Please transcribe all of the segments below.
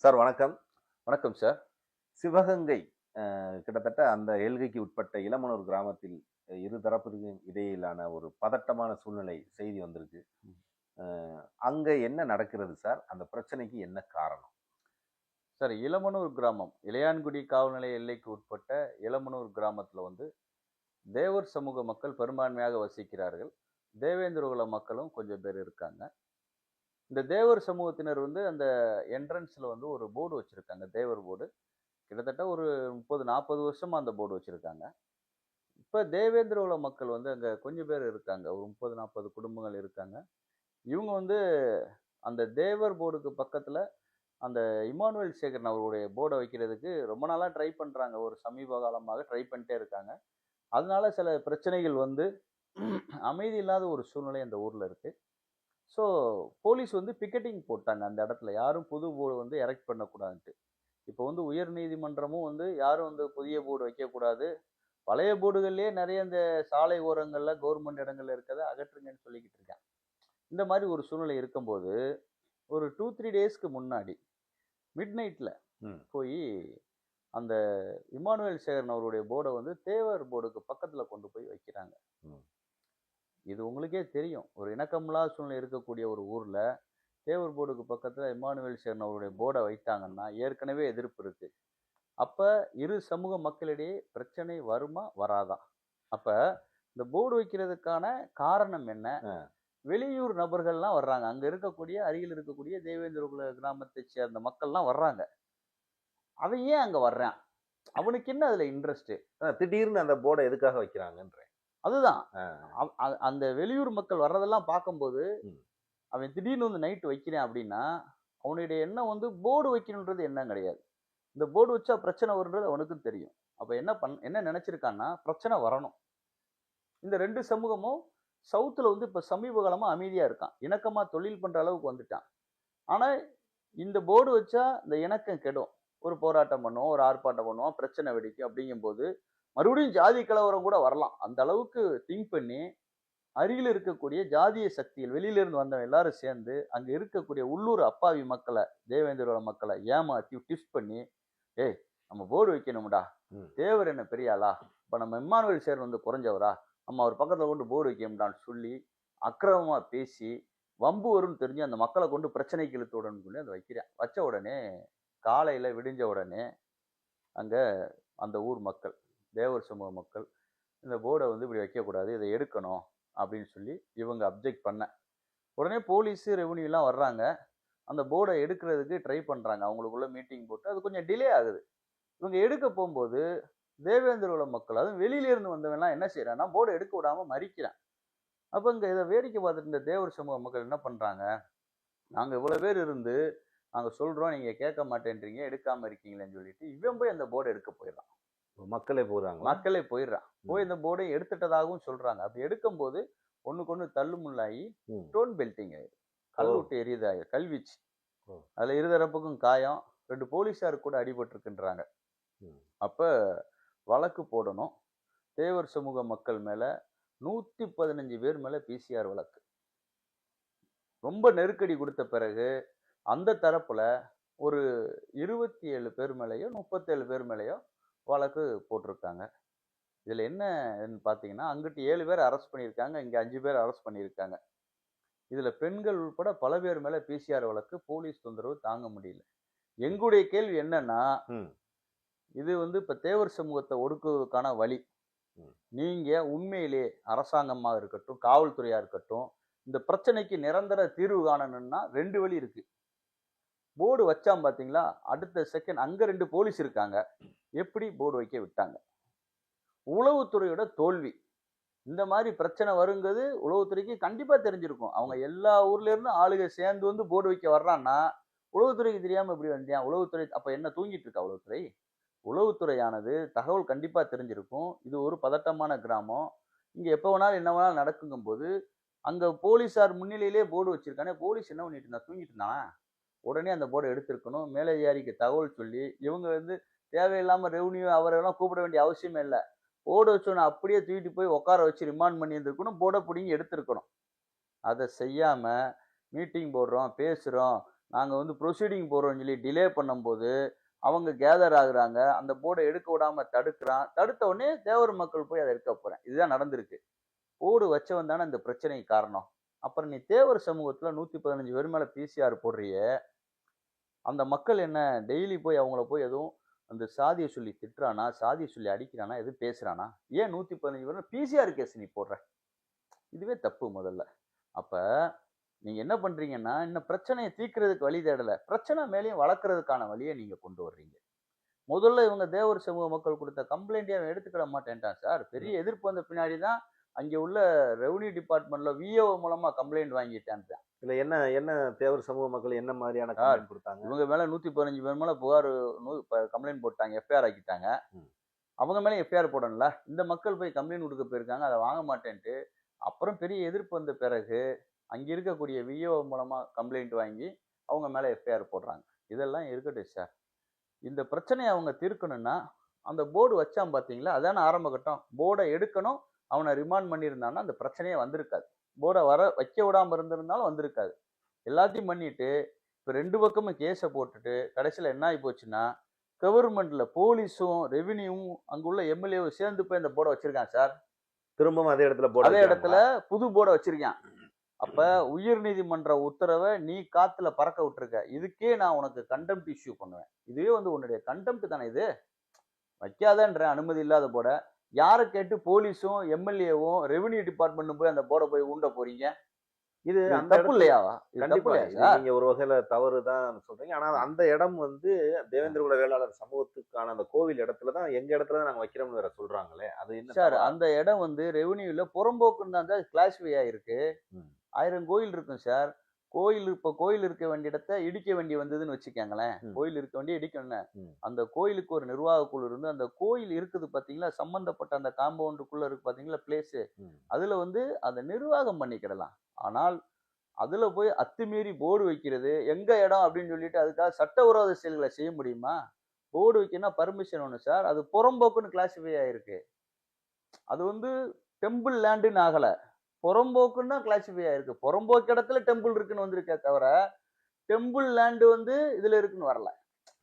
Sir வணக்கம். வணக்கம் sir. Sivaganga கிட்டத்தட்ட அந்த எல்கைக்கு உட்பட்ட இளமனூர் கிராமத்தில் இரு தரப்பிற்கும் இடையிலான ஒரு பதட்டமான சூழ்நிலை செய்தி வந்திருக்கு. அ அங்க என்ன நடக்கிறது சார்? அந்த பிரச்சனைக்கு என்ன காரணம்? சார் இளமனூர் கிராமம், இளையான்குடி காவல் நிலைய எல்லைக்கு உட்பட்ட இளமனூர் கிராமத்தில தேவர் சமூக மக்கள் பெரும்பான்மையாக வசிக்கிறார்கள். தேவேந்திர குல மக்களும் கொஞ்சம் பேர் இருக்காங்க. இந்த தேவர் சமூகத்தினர் அந்த என்ட்ரன்ஸ்ல ஒரு போர்டு வச்சிருக்காங்க. தேவர் போர்டு. கிட்டத்தட்ட ஒரு 30, 40 வருஷமா அந்த போர்டு வச்சிருக்காங்க. இப்ப தேவேந்திர குல மக்கள் அங்க கொஞ்சம் பேர் இருக்காங்க. ஒரு 30, 40 குடும்பங்கள் இருக்காங்க. இவங்க அந்த தேவர் போர்டுக்கு பக்கத்துல அந்த இம்மானுவேல் சேகரன் அவருடைய போர்ட வைக்கிறதுக்கு ரொம்ப நாளா ட்ரை பண்றாங்க. ஒரு சமீப காலமாக ட்ரை பண்ணிட்டே இருக்காங்க. அதனால சில பிரச்சனைகள் அமைதி இல்லாத ஒரு சூழ்நிலை அந்த ஊர்ல இருக்கு. ஸோ போலீஸ் பிக்கெட்டிங் போட்டாங்க அந்த இடத்துல. யாரும் புது போர்டு எரெக்ட் பண்ணக்கூடாதுன்ட்டு. இப்போ உயர் நீதிமன்றமும் யாரும் புதிய போர்டு வைக்கக்கூடாது. பழைய போர்டுகள்லயே நெறைய இந்த சாலை ஓரங்கள்ல கவர்மெண்ட் இடங்கள்ல இருக்கத அகற்றுங்கன்னு சொல்லிக்கிட்டு இருக்காங்க. இந்த மாரி ஒரு சூழ்நிலை இருக்கும்போது, ஒரு 2, 3 டேஸ்க்கு முன்னாடி மிட் நைட்ல ம். போயி அந்த இம்மானுவேல் சேகரன் அவருடைய போர்ட தேவர் போர்டுக்கு பக்கத்துல கொண்டு போய் வைக்கிறாங்க. ம். இது உங்களுக்கே தெரியும். ஒரு இணக்கமில்லாத சூழ்நிலை இருக்கக்கூடிய ஒரு ஊர்ல, தேவர் போர்டுக்கு பக்கத்துல இம்மானுவேல் சேகரன் அவருடைய போர்ட வைத்தாங்கன்னா, ஏற்கனவே எதிர்ப்பு இருக்கு. அப்ப இரு சமூக மக்களிடையே பிரச்சனை வருமா? வராதா? அப்ப இந்த போர்டு வைக்கிறதுக்கான காரணம் என்ன? அ. வெளியூர் நபர்கள்லாம் வர்றாங்க. அங்க இருக்கக்கூடிய அருகில் இருக்கக்கூடிய தேவேந்திர குல கிராமத்தைச் சேர்ந்த மக்கள்லாம் வர்றாங்க. அவன் ஏன் அங்க வர்றான்? அவனுக்கு என்ன அதுல இன்ட்ரெஸ்ட்? திடீர்னு அந்த போர்ட எதுக்காக வைக்கிறாங்கன்றேன். அதுதான். அ. அந்த வெளியூர் மக்கள் வர்றதெல்லாம் பார்க்கும்போது, ம். அவன் திடீர்னு நைட் வைக்கிறேன் அப்படின்னா, அவனுடைய எண்ணம் போர்டு வைக்கணுன்றது எண்ணம் கிடையாது. இந்த போர்டு வச்சா பிரச்சனை வரும்ன்றது அவனுக்கும் தெரியும். அப்ப என்ன நினைச்சிருக்கான்னா, பிரச்சனை வரணும். இந்த 2 சமூகமும் சவுத்துல இப்ப சமீப காலமா அமைதியா இருக்கான். இணக்கமா தொழில் பண்ற அளவுக்கு வந்துட்டான். ஆனா, இந்த போர்டு வச்சா இந்த இணக்கம் கெடும். ஒரு போராட்டம் பண்ணுவோம், ஒரு ஆர்ப்பாட்டம் பண்ணுவோம், பிரச்சனை வெடிக்கும் அப்படிங்கும்போது, மறுபடியும் ஜாதி கலவரம் கூட வரலாம். அந்த அளவுக்கு திங்க் பண்ணி, அருகில இருக்கக்கூடிய ஜாதிய சக்திகள் வெளியில இருந்து வந்தவன் எல்லாரும் சேர்ந்து, அங்க இருக்கக்கூடிய உள்ளூர் அப்பாவி மக்கள, தேவேந்திரோட மக்கள ஏமாத்தி, ட்விஸ்ட் பண்ணி, "ஏய் நம்ம போர்டு வைக்கணும்டா. ம். தேவர் என்ன பெரிய ஆளா? இப்ப நம்ம இம்மானுவேல் சேகரன் குறைஞ்சவரா? நம்ம அவர் பக்கத்துல கொண்டு போர்டு வைக்கணும்டான்னு" சொல்லி, அக்கிரமமா பேசி, வம்பு வரும்னு தெரிஞ்சு அந்த மக்கள கொண்டு பிரச்சனைக்கு இழுத்து விடணும்னு சொல்லி அத வைக்கிறேன். வச்ச உடனே, காலையில விடிஞ்ச உடனே, அங்க அந்த ஊர் மக்கள், தேவர் சமூக மக்கள், "இந்த போர்ட இப்படி வைக்கக்கூடாது. இத எடுக்கணும்." அப்படின்னு சொல்லி இவங்க அப்ஜெக்ட் பண்ண. உடனே போலீஸு, ரெவென்யூலாம் வர்றாங்க. அந்த போர்ட எடுக்கிறதுக்கு ட்ரை பண்றாங்க. அவங்களுக்குள்ள மீட்டிங் போட்டு, அது கொஞ்சம் டிலே ஆகுது. இவங்க எடுக்க போம்போது, தேவேந்திர குல மக்கள், அதுவும் வெளியில இருந்து வந்தவன்லாம் என்ன செய்றான்னா, போர்ட எடுக்க விடாம மறிக்கிறான். அப்ப இங்க இத வேடிக்கை பார்த்துட்டு இருந்த தேவர் சமூக மக்கள் என்ன பண்றாங்க, நாங்க இவ்வளவு பேர் இருந்து, நாங்க சொல்றோம், நீங்க கேட்க மாட்டேன்றீங்க, எடுக்காம இருக்கீங்களேன்னு சொல்லிட்டு, இவன் போய் அந்த போர்ட எடுக்க போயிடுறான். மக்களே போறாங்களா? மக்களே போயிடுறான். போய் ம். இந்த போர்டையும் எடுத்துட்டதாகவும் சொல்றாங்க. அப்படி எடுக்கும்போது, ஒண்ணுக்கொண்ணு தள்ளுமுள்ளாகி, ம். ஸ்டோன் பெல்டிங் ஆயிரும். ஓ! கல்லு விட்டு எறியதாயிரும். கல்வீச்சு. ஓ! அதுல இருதரப்புக்கும் காயம். 2 போலீஸார் கூட அடிபட்டுருக்குன்றாங்க. ம். அப்ப வழக்கு போடணும். தேவர் சமூக மக்கள் மேல 115 பேர் மேல பிசிஆர் வழக்கு. ரொம்ப நெருக்கடி குடுத்த பிறகு, அந்த தரப்புல ஒரு 27 பேர் மேலயோ, 37 பேர் மேலயோ வழக்கு போட்டிருக்காங்க. இதுல என்னன்னு பார்த்தீங்கன்னா, அங்கிட்டு 7 பேர் அரெஸ்ட் பண்ணியிருக்காங்க. இங்க 5 பேர் அரெஸ்ட் பண்ணியிருக்காங்க. இதுல பெண்கள் உட்பட பல பேர் மேல பிசிஆர் வழக்கு. போலீஸ் தொந்தரவு தாங்க முடியல. எங்களுடைய கேள்வி என்னன்னா, ம். இது இப்ப தேவர் சமூகத்த ஒடுக்குவதற்கான வழி. ம். நீங்க உண்மையிலே அரசாங்கமா இருக்கட்டும், காவல்துறையா இருக்கட்டும், இந்த பிரச்சனைக்கு நிரந்தர தீர்வு காணணும்னா 2 வழி இருக்கு. போர்டு வச்சான் பார்த்தீங்களா, அடுத்த செகண்ட் அங்க 2 போலீஸ் இருக்காங்க. எப்படி போர்டு வைக்க விட்டாங்க? உளவுத்துறையோட தோல்வி. இந்த மாரி பிரச்சனை வருங்கிறது உளவுத்துறைக்கு கண்டிப்பா தெரிஞ்சிருக்கும். அவங்க எல்லா ஊர்ல இருந்தும் ஆளுக சேர்ந்து போர்டு வைக்க வர்றான்னா, உளவுத்துறைக்கு தெரியாம எப்படி வந்தான்? உளவுத்துறை அப்ப என்ன தூங்கிட்டு இருக்கா உளவுத்துறை? உளவுத்துறையானது தகவல் கண்டிப்பா தெரிஞ்சிருக்கும். இது ஒரு பதட்டமான கிராமம். இங்க எப்ப வேணாலும் என்ன வேணாலும் நடக்குங்கும்போது, அங்க போலீஸார் முன்னிலையிலேயே போர்டு வச்சிருக்கானே, போலீஸ் என்ன பண்ணிட்டு இருந்தான்? தூங்கிட்டு இருந்தானா? உடனே அந்த போர்ட எடுத்திருக்கணும். மேலதிகாரிக்கு தகவல் சொல்லி, இவங்க தேவையில்லாம ரெவென்யூ அவரெல்லாம் கூப்பிட வேண்டிய அவசியமே இல்ல. போர்டு வச்சவன அப்படியே தூக்கிட்டு போய் உட்கார வச்சு ரிமாண்ட் பண்ணியிருந்திருக்கணும். போர்ட புடுங்கி எடுத்திருக்கணும். அத செய்யாம மீட்டிங் போடுறோம், பேசுறோம். நாங்கள் வந்து ப்ரொசீடிங் போகிறோம்னு சொல்லி டிலே பண்ணும்போது அவங்க கேதர் ஆகுறாங்க, அந்த போர்டை எடுக்க விடாம தடுக்கிறான். தடுத்த உடனே தேவர் மக்கள் போய் அதை எடுக்க போறேன். இதுதான் நடந்திருக்கு. போர்டு வச்சவன் தானே இந்த பிரச்சனைக்கு காரணம். அப்புறம் நீ தேவர் சமூகத்துல 115 பேர் மேல பிசிஆர் போடுறியே, அந்த மக்கள் என்ன டெய்லி போய் அவங்கள போய் எதுவும் அந்த சாதியை சொல்லி திட்டுறானா, சாதியை சொல்லி அடிக்கிறானா, எதுவும் பேசுறானா? ஏன் 115 பேர் பிசிஆர் கேஸ் நீ போடுற? இதுவே தப்பு முதல்ல. அப்ப நீங்க என்ன பண்றீங்கன்னா, இன்னும் பிரச்சனையை தீர்க்கிறதுக்கு வழி தேடல. பிரச்சனை மேலேயும் வளர்க்கறதுக்கான வழியை நீங்க கொண்டு வர்றீங்க. முதல்ல இவங்க தேவர் சமூக மக்கள் கொடுத்த கம்ப்ளைண்ட்டே அவன் எடுத்துக்கிட மாட்டேன்ட்டான் சார். பெரிய எதிர்ப்பு வந்த பின்னாடி தான் அங்கே உள்ள ரெவன்யூ டிபார்ட்மெண்ட்ல விஏஓ மூலமா கம்ப்ளைண்ட் வாங்கிட்டான்ட்டான். இதுல என்ன என்ன தேவர் சமூக மக்கள் என்ன மாதிரியான சார் கம்ப்ளைண்ட் கொடுத்தாங்க? இவங்க மேல 115 பேர் மேல புகார் கம்ப்ளைண்ட் போட்டாங்க, எஃப்ஐஆர் ஆக்கிட்டாங்க. ம். அவங்க மேல எஃப்ஐஆர் போடணும்ல. இந்த மக்கள் போய் கம்ப்ளைண்ட் கொடுக்க போயிருக்காங்க, அதை வாங்க மாட்டேன்ட்டு. அப்புறம் பெரிய எதிர்ப்பு வந்த பிறகு அங்க இருக்கக்கூடிய விஏஓ மூலமா கம்ப்ளைண்ட் வாங்கி அவங்க மேல எஃப்ஐஆர் போடுறாங்க. இதெல்லாம் இருக்கட்டும் சார். இந்த பிரச்சனையை அவங்க தீர்க்கணும்னா அந்த போர்டு வச்சான் பாத்தீங்களா, அதான ஆரம்ப கட்டம். போர்டை எடுக்கணும், அவனை ரிமாண்ட் பண்ணியிருந்தான்னா அந்த பிரச்சனையே வந்திருக்காது. போர்டை வைக்க விடாம இருந்திருந்தாலும் வந்திருக்காது. எல்லாத்தையும் பண்ணிட்டு இப்ப 2 பக்கமும் கேஸை போட்டுட்டு கடைசியில என்ன ஆகி போச்சுன்னா, கவர்மெண்ட்ல போலீஸும் ரெவென்யூவும் அங்குள்ள எம்எல்ஏவும் சேர்ந்து போய் அந்த போர்டை வச்சிருக்கான் சார். திரும்பவும் அதே இடத்துல போர்டு அதே இடத்துல புது போர்டை வச்சிருக்கான். அப்ப உயர் நீதிமன்ற உத்தரவை நீ காத்துல பறக்க விட்டுருக்க. இதுக்கே நான் உனக்கு கண்டெம்ட் இஷ்யூ பண்ணுவேன். இதுவே வந்து உன்னுடைய கண்டெம்ட் தானே இது. வைக்காதன்ற அனுமதி இல்லாத போர்ட யாரை கேட்டு போலீஸும் எம்எல்ஏவும் ரெவென்யூ டிபார்ட்மெண்ட்டும் போய் அந்த போர்டை போய் ஊண்ட போறீங்க? இது இது அந்த தப்பு இல்லையா? இது தப்பு கண்டிப்பா இல்லையா இது சார்? நீங்க ஒரு வகையில தவறு தான் சொல்றீங்க. ஆனா அந்த இடம் வந்து தேவேந்திரகுல வேளாளர் சமூகத்துக்கான அந்த கோவில் இடத்துல தான் எங்க இடத்துல தான் நாங்க வைக்கிறோம்னு வேற சொல்றாங்களே. அது என்ன சார் தவறா? அந்த இடம் வந்து ரெவென்யூல புறம்போக்குன்னு தான் சார் கிளாஸிஃபை ஆயிருக்கு. ம். 1000 கோயில் இருக்கும் சார். கோயில் இருக்க வேண்டிய இடத்த இடிக்க வேண்டி வந்ததுன்னு வச்சுக்கோங்களேன். ம். கோயில் இருக்க வேண்டிய இடிக்கணும். ம். அந்த கோயிலுக்கு ஒரு நிர்வாக குழு இருந்து அந்த கோயில் இருக்குது பாத்தீங்களா, சம்பந்தப்பட்ட அந்த காம்பவுண்டுக்குள்ள இருக்கு பாத்தீங்களா பிளேஸ். ம். அதுல வந்து அதை நிர்வாகம் பண்ணிக்கிடலாம். ஆனால் அதுல போய் அத்துமீறி போர்டு வைக்கிறது எங்க இடம் அப்படின்னு சொல்லிட்டு அதுக்காக சட்டவிரோத செயல்களை செய்ய முடியுமா? போர்டு வைக்கணும்னா பர்மிஷன் ஒண்ணு சார். அது புறம்போக்குன்னு கிளாஸிஃபை ஆயிருக்கு. அது வந்து டெம்பிள் லேண்டுன்னு ஆகல. புறம்போக்குன்னு தான் கிளாஸிஃபை ஆயிருக்கு. புறம்போக்கு இடத்துல டெம்பிள் இருக்குன்னு வந்திருக்கே தவிர, டெம்பிள் லேண்ட் வந்து இதுல இருக்குன்னு வரல.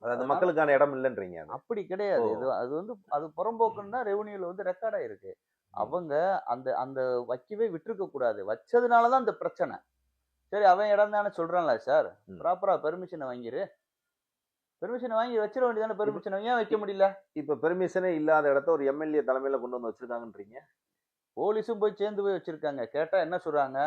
அதாவது அதனால மக்களுக்கான இடம் இல்லைன்றீங்க அது. அப்படி கிடையாது. ஓ. அது வந்து அது புறம்போக்குன்னு தான் ரெவென்யூல வந்து ரெக்கார்ட் ஆயிருக்கு. அவங்க அந்த அந்த வைக்கவே விட்டுருக்க கூடாது. வச்சதுனால தான் அந்த பிரச்சனை. சரி அவன் இடம் தானே சொல்றான்ல சார். ம். ப்ராப்பரா பெர்மிஷனை வாங்கிரு. பெர்மிஷன் வாங்கி வச்சிட வேண்டியதானே. இப்ப பெர்மிஷனை ஏன் வைக்க முடியல? இப்ப பெர்மிஷனே இல்லாத இடத்த ஒரு எம்எல்ஏ தலைமையில கொண்டு வந்து வச்சிருக்காங்கன்றீங்க. போலீஸும் போய் சேர்ந்து போய் வச்சிருக்காங்க. கேட்டா என்ன சொல்றாங்க?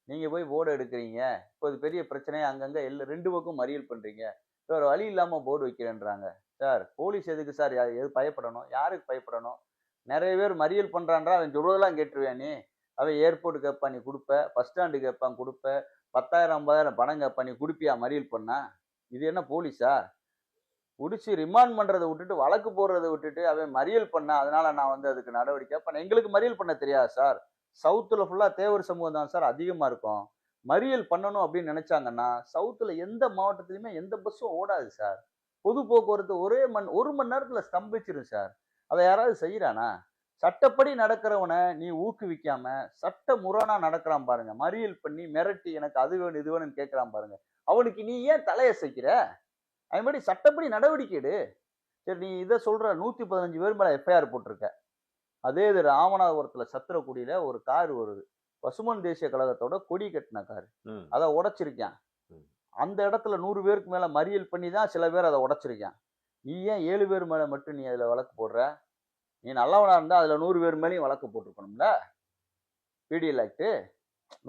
நீங்க போய் போர்டு எடுக்கிறீங்க. இப்போ அது பெரிய பிரச்சனையா அங்கங்க 2 பக்கம் மறியல் பண்றீங்க. வேற வழி இல்லாம போர்டு வைக்கிறேன்றாங்க. சார் போலீஸ் எதுக்கு சார் எது பயப்படணும்? யாருக்கு பயப்படணும்? நிறைய பேர் மறியல் பண்றான்றா அவன் சொல்றதெல்லாம் கேட்டுருவியா நீ? அவன் ஏர்போர்ட் கேட்பான் நீ கொடுப்ப, பஸ் ஸ்டாண்டு கேட்பான் கொடுப்ப, 10,000 50,000 பணம் கேட்பான் நீ கொடுப்பியா மறியல் பண்ணா? இது என்ன போலீஸா? புடிச்சு ரிமாண்ட் பண்றதை விட்டுட்டு வழக்கு போடுறதை விட்டுட்டு அவன் மறியல் பண்ணா அதனால நான் வந்து அதுக்கு நடவடிக்கை பண்ண. எங்களுக்கு மறியல் பண்ண தெரியாது சார். சவுத்துல ஃபுல்லா தேவர் சமூகம் தான் சார் அதிகமா இருக்கும். மறியல் பண்ணணும் அப்படின்னு நினைச்சாங்கன்னா சவுத்துல எந்த மாவட்டத்திலுமே எந்த பஸ்ஸும் ஓடாது சார். பொது போக்குவரத்து ஒரு மணி நேரத்துல ஸ்தம்பிச்சிரும் சார். அதை யாராவது செய்யறானா? சட்டப்படி நடக்கிறவனை நீ ஊக்குவிக்காம சட்ட முரணா நடக்கிறான் பாருங்க. மறியல் பண்ணி மிரட்டி எனக்கு அது வேணும் இது வேணும்னு கேட்கறான் பாருங்க. அவனுக்கு நீ ஏன் தலையசைக்கிற? அது மாதிரி சட்டப்படி நடவடிக்கை எடு. சரி நீ இதை சொல்ற 115 பேர் மேல எஃப்ஐஆர் போட்டிருக்க. அதே இது ராமநாதபுரத்துல சத்திரக்குடியில ஒரு கார் வருது. பசுமன் தேசிய கழகத்தோட கொடி கட்டின கார். ம். அதை உடைச்சிருக்கான். ம். அந்த இடத்துல 100 பேருக்கு மேல மறியல் பண்ணி தான் சில பேர் அதை உடைச்சிருக்கான். நீ ஏன் 7 பேர் மேல மட்டும் நீ அதுல வழக்கு போடுற? நீ நல்லவனா இருந்தா அதுல 100 பேர் மேலேயும் வழக்கு போட்டிருக்கணும்ல. பிடிஎல் ஆக்ட்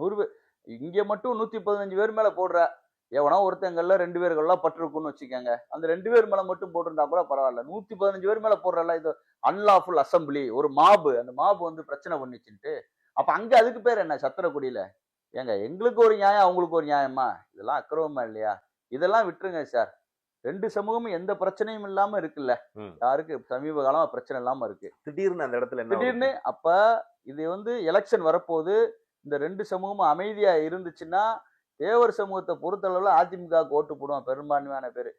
100 பேர் இங்க மட்டும் 115 பேர் மேல போடுற. எவனோ ஒருத்தங்கள்ல 2 பேர்கள்லாம் பட்டிருக்குன்னு வச்சுக்கோங்க. அந்த 2 பேர் மேல மட்டும் போட்டிருந்தா கூட பரவாயில்ல. 115 பேர் மேல போடுறல இது அன்லாஃபுல் அசம்பிளி. ஒரு மாபு. அந்த மாபு வந்து பிரச்சனை பண்ணிச்சுன்ட்டு. அப்ப அங்க அதுக்கு பேர் என்ன சத்திரக்குடியில? ஏங்க எங்களுக்கு ஒரு நியாயம் அவங்களுக்கு ஒரு நியாயமா? இதெல்லாம் அக்கிரமமா இல்லையா? இதெல்லாம் விட்டுருங்க சார். 2 சமூகமும் எந்த பிரச்சனையும் இல்லாம இருக்குல்ல. ம். யாருக்கு சமீப காலமா பிரச்சனை இல்லாம இருக்கு. திடீர்னு அந்த இடத்துல என்ன திடீர்னு வருது? அப்ப இது வந்து எலெக்ஷன் வரப்போகுது. இந்த 2 சமூகமும் அமைதியா இருந்துச்சுன்னா தேவர் சமூகத்தை பொறுத்தளவுல அதிமுகவுக்கு ஓட்டு போடுவான் பெரும்பான்மையான பேரு.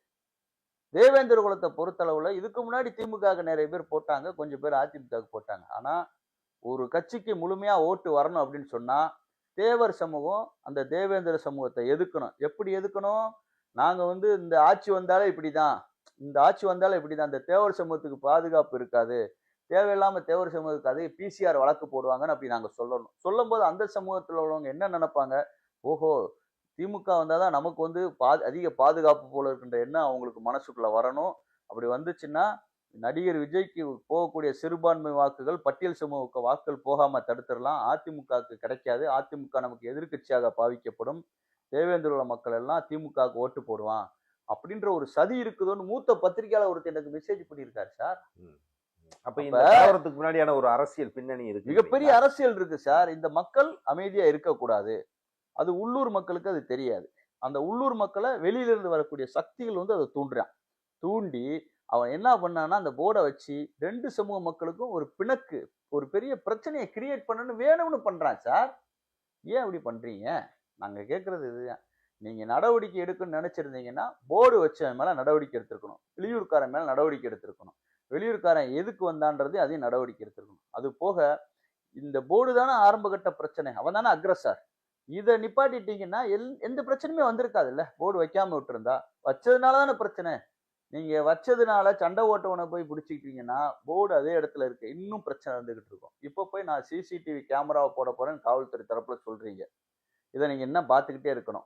தேவேந்திர குலத்தை பொறுத்தளவுல இதுக்கு முன்னாடி திமுகவுக்கு நிறைய பேர் போட்டாங்க. கொஞ்சம் பேர் அதிமுகவுக்கு போட்டாங்க. ஆனா ஒரு கட்சிக்கு முழுமையா ஓட்டு வரணும் அப்படின்னு சொன்னா தேவர் சமூகம் அந்த தேவேந்திர சமூகத்தை எதுக்கணும். எப்படி எதுக்கணும்? நாங்க வந்து இந்த ஆட்சி வந்தாலே இப்படிதான், இந்த ஆட்சி வந்தாலே இப்படிதான், இந்த தேவர் சமூகத்துக்கு பாதுகாப்பு இருக்காது, தேவையில்லாம தேவர் சமூகத்துக்கு அதே பிசிஆர் வழக்கு போடுவாங்கன்னு அப்படி நாங்க சொல்லணும். சொல்லும்போது அந்த சமூகத்துல உள்ளவங்க என்ன நினைப்பாங்க? ஓஹோ! திமுக வந்தாதான் நமக்கு வந்து அதிக பாதுகாப்பு போல இருக்கின்ற எண்ணம் அவங்களுக்கு மனசுக்குள்ள வரணும். அப்படி வந்துச்சுன்னா, நடிகர் விஜய்க்கு போகக்கூடிய சிறுபான்மை வாக்குகள், பட்டியல் சமூக வாக்குகள் போகாம தடுத்துறலாம். அதிமுகவுக்கு கிடைக்காது. அதிமுக நமக்கு எதிர்க்கட்சியாக பாவிக்கப்படும். தேவேந்திர குல மக்கள் எல்லாம் திமுகவுக்கு ஓட்டு போடுவான். அப்படின்ற ஒரு சதி இருக்குதோன்னு மூத்த பத்திரிகையாளர் ஒருத்தர் எனக்கு மெசேஜ் பண்ணியிருக்காரு சார். ம். அப்ப இந்த கலவரத்துக்கு முன்னாடியான ஒரு அரசியல் பின்னணி இருக்கு. மிகப்பெரிய அரசியல் இருக்கு சார். இந்த மக்கள் அமைதியா இருக்கக்கூடாது. அது உள்ளூர் மக்களுக்கு அது தெரியாது. அந்த உள்ளூர் மக்களை வெளியில இருந்து வரக்கூடிய சக்திகள் வந்து அதை தூண்டுறான். தூண்டி அவன் என்ன பண்ணான்னா, அந்த போர்ட வச்சு 2 சமூக மக்களுக்கும் ஒரு பிணக்கு, ஒரு பெரிய பிரச்சனைய கிரியேட் பண்ணணும்னு வேணும்னு பண்றான் சார். ஏன் அப்படி பண்றீங்க? நாங்க கேட்கறது இதுதான். நீங்க நடவடிக்கை எடுக்கணும்னு நினைச்சிருந்தீங்கன்னா, போர்டு வச்சவன் மேல நடவடிக்கை எடுத்திருக்கணும். வெளியூர்க்காரன் மேல நடவடிக்கை எடுத்திருக்கணும். வெளியூர்க்காரன் எதுக்கு வந்தான்றது அதையும் நடவடிக்கை எடுத்திருக்கணும். அது போக இந்த போர்டு தானே ஆரம்ப கட்ட பிரச்சனை. அவன் தானே அக்ரஸர். இத நிப்பாட்டிட்டீங்கன்னா, எந்த பிரச்சனையுமே வந்திருக்காதுல்ல. போர்டு வைக்காம விட்டிருந்தா. வச்சதுனால தானே பிரச்சனை. நீங்க வச்சதுனால சண்டை ஓட்டவனை போய் பிடிச்சிக்கிட்டீங்கன்னா, போர்டு அதே இடத்துல இருக்கு. இன்னும் பிரச்சனை வந்துகிட்டு இருக்கும். இப்போ போய் நான் சிசிடிவி கேமராவை போட போறேன்னு காவல்துறை தரப்புல சொல்றீங்க. இத நீங்க இன்னும் பார்த்துக்கிட்டே இருக்கணும்.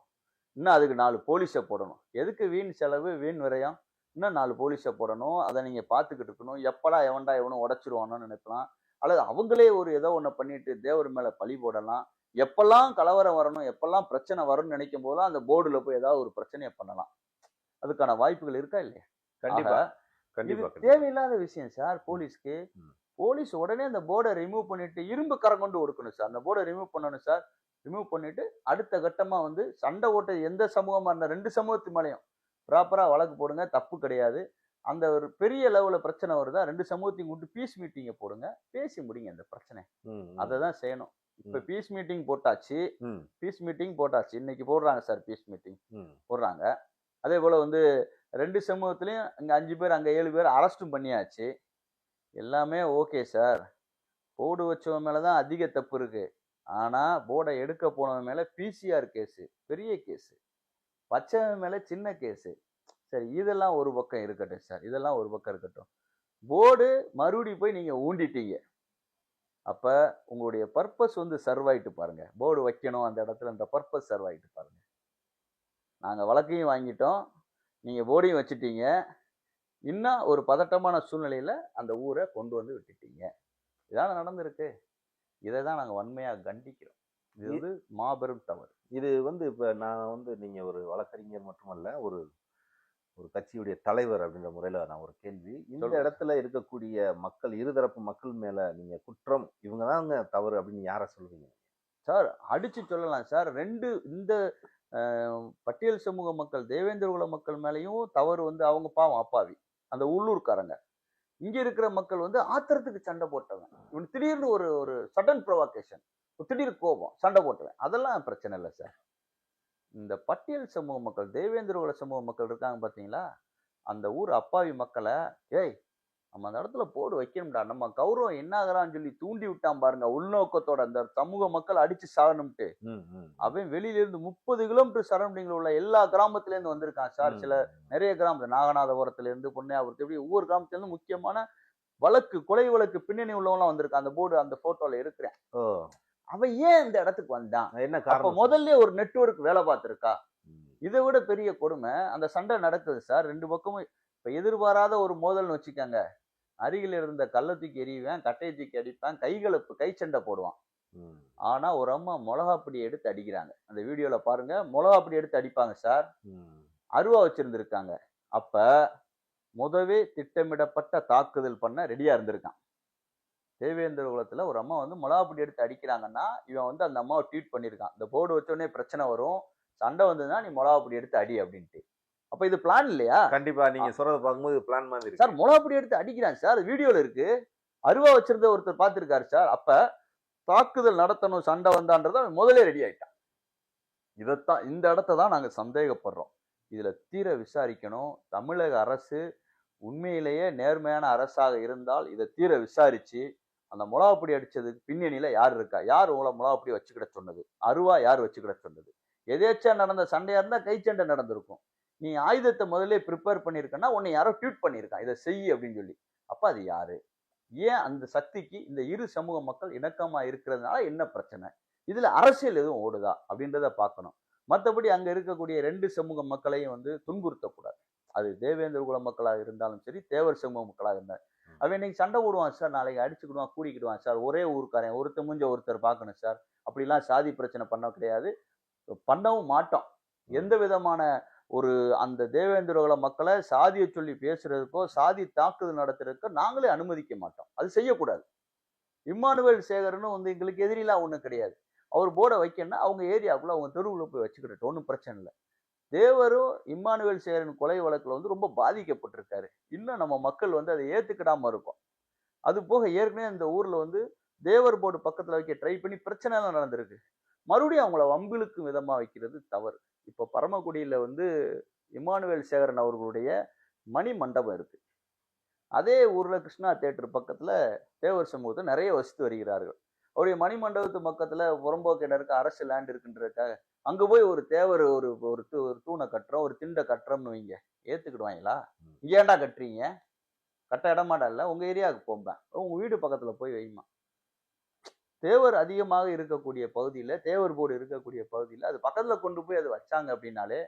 இன்னும் அதுக்கு 4 போலீஸ போடணும். எதுக்கு வீண் செலவு, வீண் விரயம்? இன்னும் 4 போலீஸ போடணும். அத நீங்க பார்த்துக்கிட்டு இருக்கணும். எப்படா எவன்டா எவனும் உடைச்சிருவானோன்னு நினைக்கலாம். அல்லது அவங்களே ஒரு ஏதோ ஒண்ண பண்ணிட்டு தேவர் மேல பழி போடலாம். எப்பல்லாம் கலவரம் வரணும், எப்பல்லாம் பிரச்சனை வரும்னு நினைக்கும் போதெல்லாம் அந்த போர்டுல போய் ஏதாவது ஒரு பிரச்சனைய பண்ணலாம். அதுக்கான வாய்ப்புகள் இருக்கா இல்லையா? கண்டிப்பா. ஆக, இது கண்டிப்பா. தேவையில்லாத விஷயம் சார் போலீஸ்க்கு. ம். போலீஸ் உடனே அந்த போர்ட ரிமூவ் பண்ணிட்டு இரும்பு கரம் கொண்டு ஒடுக்கணும் சார். அந்த போர்ட ரிமூவ் பண்ணணும் சார். ரிமூவ் பண்ணிட்டு அடுத்த கட்டமா வந்து சண்டை ஓட்ட எந்த சமூகமா இருந்தா 2 சமூகத்து மேலயும் ப்ராப்பரா வழக்கு போடுங்க. தப்பு கிடையாது. அந்த ஒரு பெரிய லெவல்ல பிரச்சனை வருதா 2 சமூகத்தையும் கூப்பிட்டு பீஸ் மீட்டிங்க போடுங்க. பேசி முடிங்க அந்த பிரச்சனை. ம். ம். அததான் செய்யணும். இப்ப ம். பீஸ் மீட்டிங் போட்டாச்சு. ம். பீஸ் மீட்டிங் போட்டாச்சு. இன்னைக்கு போடுறாங்க சார் பீஸ் மீட்டிங். ம். போடுறாங்க. அதே போல வந்து 2 சமூகத்திலயும் அங்க 5 பேர், அங்க 7 பேர் அரெஸ்டும் பண்ணியாச்சு. எல்லாமே ஓகே சார். போர்டு வச்சவன் மேல தான் அதிக தப்பு இருக்கு. ஆனா போர்ட எடுக்க போனவன் மேல பிசிஆர் கேஸ். பெரிய கேஸ். வச்சவன் மேல சின்ன கேஸ். சரி இதெல்லாம் ஒரு பக்கம் இருக்கட்டும் சார். இதெல்லாம் ஒரு பக்கம் இருக்கட்டும். போர்டு மறுபடியும் போய் நீங்க ஊண்டிட்டீங்க. அப்ப உங்களுடைய பர்ப்பஸ் வந்து சர்வ் ஆயிட்டு பாருங்க. போர்டு வைக்கணும் அந்த இடத்துல அந்த பர்ப்பஸ் சர்வ் ஆயிட்டு பாருங்க. நாங்க வழக்கையும் வாங்கிட்டோம். நீங்க போர்டையும் வச்சுட்டீங்க. இன்னும் ஒரு பதட்டமான சூழ்நிலையில அந்த ஊரை கொண்டு வந்து விட்டுட்டீங்க. இதான நடந்திருக்கு. இதை தான் நாங்க வன்மையா கண்டிக்கிறோம். இது வந்து மாபெரும் தவறு. இது வந்து இப்ப நான் வந்து நீங்க ஒரு வழக்கறிஞர் மட்டுமல்ல, ஒரு ஒரு கட்சியுடைய தலைவர் அப்படின்ற முறையில நான் ஒரு கேள்வி. இந்த சொல்லுங்க. இடத்துல இருக்கக்கூடிய மக்கள், இருதரப்பு மக்கள் மேல நீங்க குற்றம் இவங்க தாங்க தவறு அப்படின்னு யார சொல்லுவீங்க? சார் அடிச்சு சொல்லலாம் சார். 2 இந்த பட்டியல் சமூக மக்கள், தேவேந்திர குல மக்கள் மேலயும் தவறு வந்து அவங்க பாவம் அப்பாவி. அந்த உள்ளூர்காரங்க. இங்க இருக்கிற மக்கள் வந்து ஆத்திரத்துக்கு சண்டை போட்டவன். இவன் திடீர்னு ஒரு ஒரு சடன் ப்ரொவோகேஷன். திடீர் கோபம், சண்டை போட்டவன். அதெல்லாம் பிரச்சனை இல்ல சார். இந்த பட்டியல் சமூக மக்கள், தேவேந்திர குல சமூக மக்கள் இருக்காங்க பார்த்தீங்களா? அந்த ஊர் அப்பாவி மக்கள, "ஏய் நம்ம அந்த இடத்துல போர்டு வைக்கணும்டா. நம்ம கௌரவம் என்ன ஆகுறான்னு சொல்லி தூண்டி விட்டான் பாருங்க. உள்நோக்கத்தோட அந்த சமூக மக்கள் அடிச்சு சாகணும்ட்டு. ம். ம். அவன் வெளியில இருந்து 30 கிலோமீட்டர் சரௌண்டிங்ல உள்ள எல்லா கிராமத்துல இருந்து வந்திருக்கான் சார். சில நிறைய கிராமம் நாகநாதபுரத்துல இருந்து பொன்னையாபுரத்து இப்படி ஒவ்வொரு கிராமத்துல இருந்து முக்கியமான வழக்கு, கொலை வழக்கு பின்னணி உள்ளவன்லாம் வந்திருக்கான். அந்த போர்டு அந்த போட்டோல இருக்கிறேன். ஓ! அவன் ஏன் இந்த இடத்துக்கு வந்தான்? என்ன அப்ப காரணம்? முதல்ல ஒரு நெட்வொர்க் வேலை பார்த்திருக்கா? ம். இதை விட பெரிய கொடுமை அந்த சண்டை நடக்குது சார். 2 பக்கமும் இப்ப எதிர்பாராத ஒரு மோதல்னு வச்சுக்கங்க. அருகில் இருந்த கல்ல தூக்கி எறியுவேன், கட்டையை தூக்கி அடிப்பான், கை சண்டை போடுவான். ம். ஆனா ஒரு அம்மா மிளகா பொடி எடுத்து அடிக்கிறாங்க. அந்த வீடியோல பாருங்க. மிளகா பொடி எடுத்து அடிப்பாங்க சார். ம். அருவா வச்சிருந்திருக்காங்க. அப்ப முதவே திட்டமிடப்பட்ட தாக்குதல் பண்ண ரெடியா இருந்திருக்கான். தேவேந்திர குலத்துல ஒரு அம்மா வந்து மிளகா பொடி எடுத்து அடிக்கிறாங்கன்னா, இவன் வந்து அந்த அம்மாவை ட்வீட் பண்ணியிருக்கான். இந்த போர்டு வச்ச உடனே பிரச்சனை வரும். சண்டை வந்ததுன்னா நீ மிளகா பொடி எடுத்து அடி அப்படின்ட்டு. அப்ப இது பிளான் இல்லையா? கண்டிப்பா நீங்க சொல்றத பார்க்கும்போது பிளான் மாதிரி இருக்கு. சார் மிளகா பொடி எடுத்து அடிக்கிறான் சார். அது வீடியோல இருக்கு. அருவா வச்சிருந்த ஒருத்தர் பார்த்திருக்காரு சார். அப்ப தாக்குதல் நடத்தணும் சண்டை வந்தான்றத அவன் முதல்ல ரெடி ஆயிட்டான். இதத்தான் இந்த இடத்த தான் நாங்க சந்தேகப்படுறோம். இதுல தீர விசாரிக்கணும். தமிழக அரசு உண்மையிலேயே நேர்மையான அரசாக இருந்தால் இதை தீர விசாரிச்சு அந்த மிளகா பொடி அடிச்சதுக்கு பின்னணியில யார் இருக்கா? யார் உங்களை மிளகா பொடி வச்சுக்கிட சொன்னது? அருவா யார் வச்சுக்கிட சொன்னது? எதேச்சா நடந்த சண்டையா இருந்தா கை சண்டை நடந்திருக்கும். நீ ஆயுதத்தை முதல்ல ப்ரிப்பேர் பண்ணியிருக்கன்னா உன்னை யாரோ ட்வீட் பண்ணியிருக்கான் இதை செய் அப்படின்னு சொல்லி. அப்ப அது யாரு? ஏன் அந்த சக்திக்கு இந்த இரு சமூக மக்கள் இணக்கமா இருக்கிறதுனால என்ன பிரச்சனை? இதுல அரசியல் எதுவும் ஓடுதா அப்படின்றத பார்க்கணும். மற்றபடி அங்க இருக்கக்கூடிய 2 சமூக மக்களையும் வந்து துன்புறுத்தக்கூடாது. அது தேவேந்திர குல மக்களாக இருந்தாலும் சரி, தேவர் சமூக மக்களாக இருந்தாலும். அவன் இன்னைக்கு சண்டை போடுவான் சார், நாளைக்கு அடிச்சுக்கிடுவான், கூடிக்கிடுவான் சார். ஒரே ஊருக்காரன், ஒருத்தர் மூஞ்ச ஒருத்தர் பார்க்கணும் சார். அப்படிலாம் சாதி பிரச்சனை பண்ண கிடையாது. பண்ணவும் மாட்டோம். எந்த விதமான ஒரு அந்த தேவேந்திர குல மக்களை சாதியை சொல்லி பேசுறதுக்கோ, சாதி தாக்குதல் நடத்துறதுக்கோ நாங்களே அனுமதிக்க மாட்டோம். அது செய்யக்கூடாது. இம்மானுவேல் சேகர்னு வந்து எங்களுக்கு எதிரிலாம் ஒண்ணும் கிடையாது. அவர் போர்டை வைக்கணும்னா அவங்க ஏரியாவுக்குள்ள அவங்க தெருவுல போய் வச்சுக்கிட்டோம். ஒண்ணும் பிரச்சனை இல்ல. தேவரும் இம்மானுவேல் சேகரின் கொலை வழக்குல வந்து ரொம்ப பாதிக்கப்பட்டிருக்காரு. இன்னும் நம்ம மக்கள் வந்து அதை ஏத்துக்கிடாம இருக்கோம். அது போக ஏற்கனவே இந்த ஊர்ல வந்து தேவர் போர்டு பக்கத்துல வைக்க ட்ரை பண்ணி பிரச்சனை எல்லாம் நடந்திருக்கு. மறுபடியும் அவங்கள வம்பிழுக்கும் விதமா வைக்கிறது தவறு. இப்போ பரமக்குடியில வந்து இம்மானுவேல் சேகரன் அவர்களுடைய மணி மண்டபம் இருக்கு. அதே ஊர்ல கிருஷ்ணா தியேட்டர் பக்கத்துல தேவர் சமூகத்தை நிறைய வசித்து வருகிறார்கள். அவருடைய மணி மண்டபத்து பக்கத்துல புறம்போக்கு இடம் இருக்கு, அரசு லேண்ட் இருக்குன்றதுக்காக அங்க போய் ஒரு தேவர் ஒரு தூணை கட்டுறோம், ஒரு திண்டை கட்டுறோம்னு வைங்க, ஏத்துக்கிடுவாங்களா? இங்க ஏன்டா கட்டுறீங்க? கட்ட இடமாடா இல்ல, உங்க ஏரியாவுக்கு போம்பேன், உங்க வீடு பக்கத்துல போய் வைமா. தேவர் அதிகமாக இருக்கக்கூடிய பகுதியில, தேவர் போர்டு இருக்கக்கூடிய பகுதியில அது பக்கத்துல கொண்டு போய் அது வச்சாங்க அப்படின்னாலே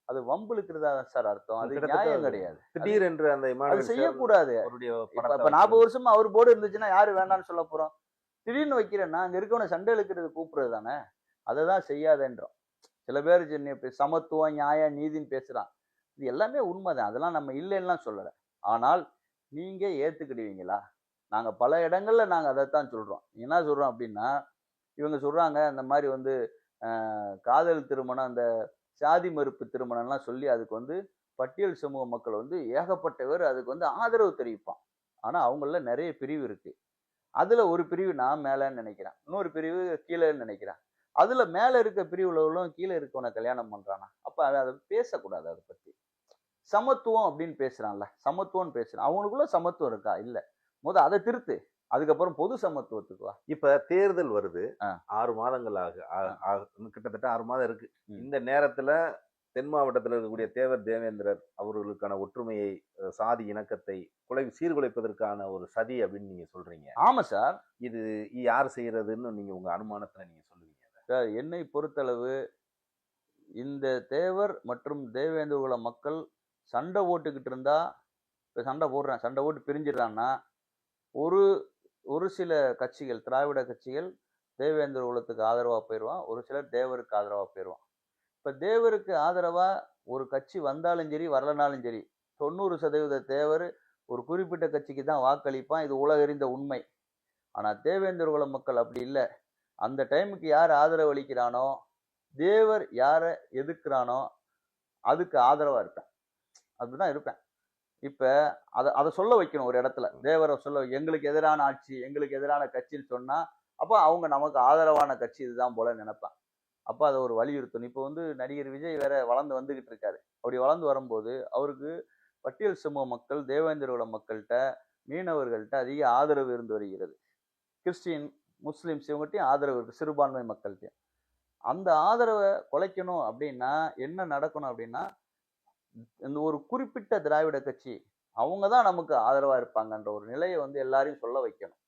அது வம்பிழுக்கிறதா சார் அர்த்தம். அது கிட்டத்தட்ட நியாயம் கிடையாது. திடீரென்று அந்த அது இமானுவேல் சேகர் செய்யக்கூடாது. அவருடைய இப்ப படத்தை இப்ப 40 வச்சு வருஷமா அவர் போர்டு இருந்துச்சுன்னா யாரு வேண்டாம்னு சொல்ல போறோம்? திடீர்னு வைக்கிறேன்னா அங்க இருக்கவனை சண்டை இழுக்கிறது கூப்பிடுறது தானே. அதை தான் செய்யாதேன்றோம். சில பேர் சமத்துவம், நியாயம், நீதின்னு பேசுறான். இது எல்லாமே உண்மைதான். அதெல்லாம் நம்ம இல்லைன்னுலாம் சொல்லல. ஆனால் நீங்க ஏத்துக்கிடுவீங்களா? நாங்க பல இடங்கள்ல நாங்க அதைத்தான் சொல்றோம். என்ன சொல்றோம் அப்படின்னா, இவங்க சொல்றாங்க இந்த மாதிரி வந்து காதல் திருமணம், அந்த சாதி மறுப்பு திருமணம்லாம் சொல்லி அதுக்கு வந்து பட்டியல் சமூக மக்கள் வந்து ஏகப்பட்ட பேர் அதுக்கு வந்து ஆதரவு தெரிவிப்பான். ஆனா அவங்கள நிறைய பிரிவு இருக்கு. அதுல ஒரு பிரிவு நான் மேலன்னு நினைக்கிறேன், இன்னொரு பிரிவு கீழேன்னு நினைக்கிறேன். அதுல மேல இருக்க பிரிவுல உள்ளவன் கீழே இருக்கவனை கல்யாணம் பண்றானா? அப்ப அதை பேசக்கூடாது. அதை பத்தி சமத்துவம் அப்படின்னு பேசுறான்ல, சமத்துவம்னு பேசுறான். அவனுக்குள்ள சமத்துவம் இருக்கா? இல்ல. அதை திருத்து. அதுக்கப்புறம் பொது சமத்துவத்துக்கு வா. இப்ப தேர்தல் வருது. ஆ. 6 மாதங்கள் கிட்டத்தட்ட 6 மாதம் இருக்கு. இந்த நேரத்துல தென் மாவட்டத்தில் இருக்கக்கூடிய தேவர் தேவேந்திரர் அவர்களுக்கான ஒற்றுமையை, சாதி இணக்கத்தை சீர்குலைப்பதற்கான ஒரு சதி அப்படின்னு நீங்க சொல்றீங்க. ஆமா சார். இது யார் செய்யறதுன்னு நீங்க உங்க அனுமானத்துல நீங்க சொல்லுவீங்க? சார், என்னை பொறுத்தளவு இந்த தேவர் மற்றும் தேவேந்திர குல மக்கள் சண்டை போட்டுக்கிட்டு இருந்தா, இப்ப சண்டை போடுறான், சண்டை போட்டு பிரிஞ்சிடறான்னா, ஒரு ஒரு சில கட்சிகள், திராவிட கட்சிகள் தேவேந்திர குலத்துக்கு ஆதரவா போயிடுவான், ஒரு சிலர் தேவருக்கு ஆதரவா போயிடுவான். இப்ப தேவருக்கு ஆதரவா ஒரு கட்சி வந்தாலும் சரி, வரலனாலும் சரி, 90% தேவர் ஒரு குறிப்பிட்ட கட்சிக்கு தான் வாக்களிப்பான். இது உலகறிந்த உண்மை. ஆனா தேவேந்திர குல மக்கள் அப்படி இல்லை. அந்த டைமுக்கு யார் ஆதரவு அளிக்கிறானோ, தேவர் யாரை எதிர்க்கிறானோ அதுக்கு ஆதரவா இருப்பேன். அப்படிதான் இருப்பேன். இப்ப அதை சொல்ல வைக்கணும் ஒரு இடத்துல. தேவரை சொல்ல எங்களுக்கு எதிரான ஆட்சி, எங்களுக்கு எதிரான கட்சின்னு சொன்னா, அப்ப அவங்க நமக்கு ஆதரவான கட்சி இதுதான் போல நினைப்பான். அப்ப அதை ஒரு வலியுறுத்தணும். இப்ப வந்து நடிகர் விஜய் வேற வளர்ந்து வந்துகிட்டு இருக்காரு. அப்படி வளர்ந்து வரும்போது அவருக்கு பட்டியல் சமூக மக்கள், தேவேந்திர குல மக்கள்கிட்ட, மீனவர்கள்ட்ட அதிக ஆதரவு இருந்து வருகிறது. கிறிஸ்டின், முஸ்லிம்ஸ் இவங்ககிட்டயும் ஆதரவு இருக்கு, சிறுபான்மை மக்கள்கிட்டயும். அந்த ஆதரவை குலைக்கணும் அப்படின்னா என்ன நடக்கணும் அப்படின்னா, இந்த ஒரு குறிப்பிட்ட திராவிட கட்சி அவங்க தான் நமக்கு ஆதரவா இருப்பாங்கன்ற ஒரு நிலையை வந்து எல்லாரையும் சொல்ல வைக்கணும்.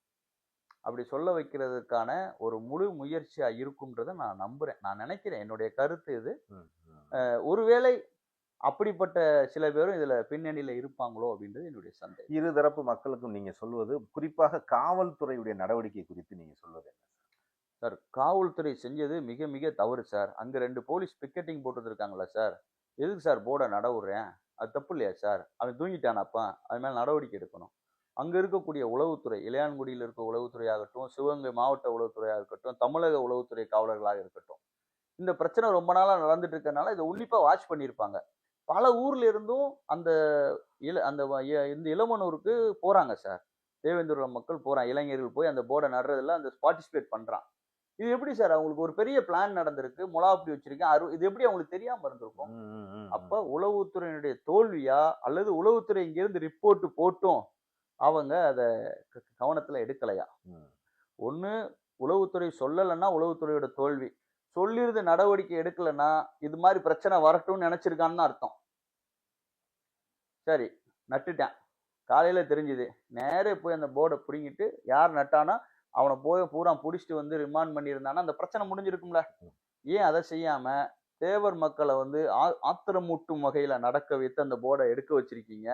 அப்படி சொல்ல வைக்கிறதுக்கான ஒரு முழு முயற்சியா இருக்கும்ன்றதை நான் நம்புறேன். நான் நினைக்கிறேன். என்னுடைய கருத்து இது. ஒருவேளை அப்படிப்பட்ட சில பேரும் இதுல பின்னணியில இருப்பாங்களோ அப்படின்றது என்னுடைய சந்தேகம். இருதரப்பு மக்களுக்கும் நீங்க சொல்வது, குறிப்பாக காவல்துறையுடைய நடவடிக்கை குறித்து நீங்க சொல்வது என்ன சார்? காவல்துறை செஞ்சது மிக மிக தவறு சார். அங்க 2 போலீஸ் பிக்கெட்டிங் போட்டு இருக்காங்களா சார்? எதுக்கு சார் போர்டை நட விடுறேன்? அது தப்பு இல்லையா சார்? அவன் தூங்கிட்டானாப்பா, அது மேல நடவடிக்கை எடுக்கணும். அங்க இருக்கக்கூடிய உளவுத்துறை, இளையான்குடியில் இருக்க உளவுத்துறையாகட்டும், சிவகங்கை மாவட்ட உளவுத்துறையாக இருக்கட்டும், தமிழக உளவுத்துறை காவலர்களாக இருக்கட்டும், இந்த பிரச்சனை ரொம்ப நாளா நடந்துட்டு இருக்கனால இதை உன்னிப்பா வாட்ச் பண்ணியிருப்பாங்க. பல ஊர்ல இருந்தும் அந்த இந்த இளமனூருக்கு போறாங்க சார். தேவேந்திர மக்கள் போறாங்க, இளைஞர்கள் போய் அந்த போர்டை நடுறதுல அந்த பார்ட்டிசிபேட் பண்றான். இது எப்படி சார்? அவங்களுக்கு ஒரு பெரிய பிளான் நடந்திருக்கு, முலாப்படி வச்சிருக்கேன், இது எப்படி அவங்களுக்கு தெரியாம இருந்திருக்கும்? அப்ப உளவுத்துறையினுடைய தோல்வியா, அல்லது உளவுத்துறை இங்கிருந்து ரிப்போர்ட் போட்டும் அவங்க அதை கவனத்துல எடுக்கலையா? ஒண்ணு உளவுத்துறை சொல்லலைன்னா உளவுத்துறையோட தோல்வி, சொல்லிருந்து நடவடிக்கை எடுக்கலைன்னா இது மாதிரி பிரச்சனை வரட்டும்னு நினைச்சிருக்கான்னு அர்த்தம். சரி நட்டுட்டேன். காலையில தெரிஞ்சுது. நேரே போய் அந்த போர்ட புடுங்கிட்டு யார் நட்டானோ அவன போய் பூரா புடிச்சுட்டு வந்து ரிமாண்ட் பண்ணியிருந்தான்னா அந்த பிரச்சனை முடிஞ்சிருக்கும்ல. ஏன் அத செய்யாம தேவர் மக்கள வந்து ஆத்திரமூட்டும் வகையில நடக்க வைத்து அந்த போர்ட எடுக்க வச்சிருக்கீங்க.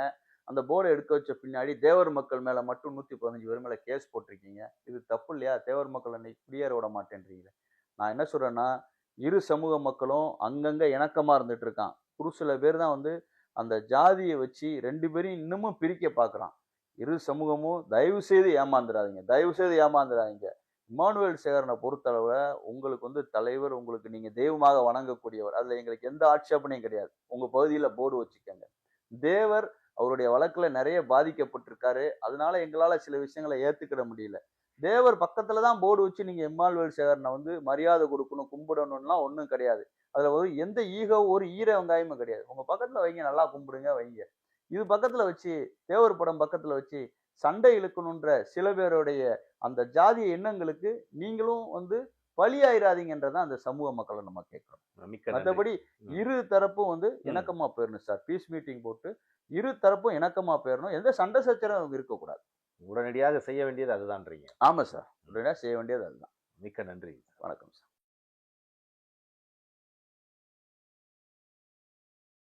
அந்த போர்ட எடுக்க வச்ச பின்னாடி தேவர் மக்கள் மேல மட்டும் 115 பேர் மேல கேஸ் போட்டிருக்கீங்க. இது தப்பு இல்லையா? தேவர் மக்கள இன்னைக்கு குடியேற விட மாட்டேன்றீங்களே. நான் என்ன சொல்றேன்னா, இரு சமூக மக்களும் அங்கங்க இணக்கமா இருந்துட்டு இருக்கான். ஒரு சில பேர் தான் வந்து அந்த ஜாதிய வச்சு 2 பேரையும் இன்னமும் பிரிக்க பார்க்குறான். இரு சமூகமும் தயவு செய்து ஏமாந்துறாதீங்க. தயவு செய்து ஏமாந்துறாதீங்க. இம்மானுவேல் சேகரன பொறுத்தளவுல உங்களுக்கு வந்து தலைவர், உங்களுக்கு நீங்க தெய்வமாக வணங்கக்கூடியவர். அதுல எங்களுக்கு எந்த ஆட்சேபனையும் கிடையாது. உங்க பகுதியில போர்டு வச்சுக்கங்க. தேவர் அவருடைய வழக்குல நெறைய பாதிக்கப்பட்டிருக்காரு. அதனால எங்களால சில விஷயங்கள ஏத்துக்கிட முடியல. தேவர் பக்கத்துல தான் போர்டு வச்சு நீங்க இம்மானுவேல் சேகரன வந்து மரியாதை குடுக்கணும், கும்பிடணும்லாம் ஒண்ணும் கிடையாது. அதுல ஒரு எந்த ஈகோ, ஒரு ஈர வெங்காயமும் கிடையாது. உங்க பக்கத்துல வைங்க, நல்லா கும்பிடுங்க வைங்க. இது பக்கத்துல வச்சு, தேவர் படம் பக்கத்துல வச்சு, சண்டை இழுக்கணுன்ற சில பேருடைய அந்த ஜாதிய எண்ணங்களுக்கு நீங்களும் வந்து பலியாயிராதீங்கன்றதான் அந்த சமூக மக்கள நம்ம கேட்கிறோம். மிக்க நன்றி. மத்தபடி ம். இரு தரப்பும் வந்து ம். இணக்கமா போயிரணும் சார். பீஸ் மீட்டிங் போட்டு, இரு தரப்பும் இணக்கமா போயிரணும். எந்த சண்டை சச்சரவும் இருக்கக்கூடாது. உடனடியாக செய்ய வேண்டியது அதுதான்றீங்க. ஆமா சார். உடனடியா செய்ய வேண்டியது அதுதான். மிக்க நன்றி. வணக்கம் சார்.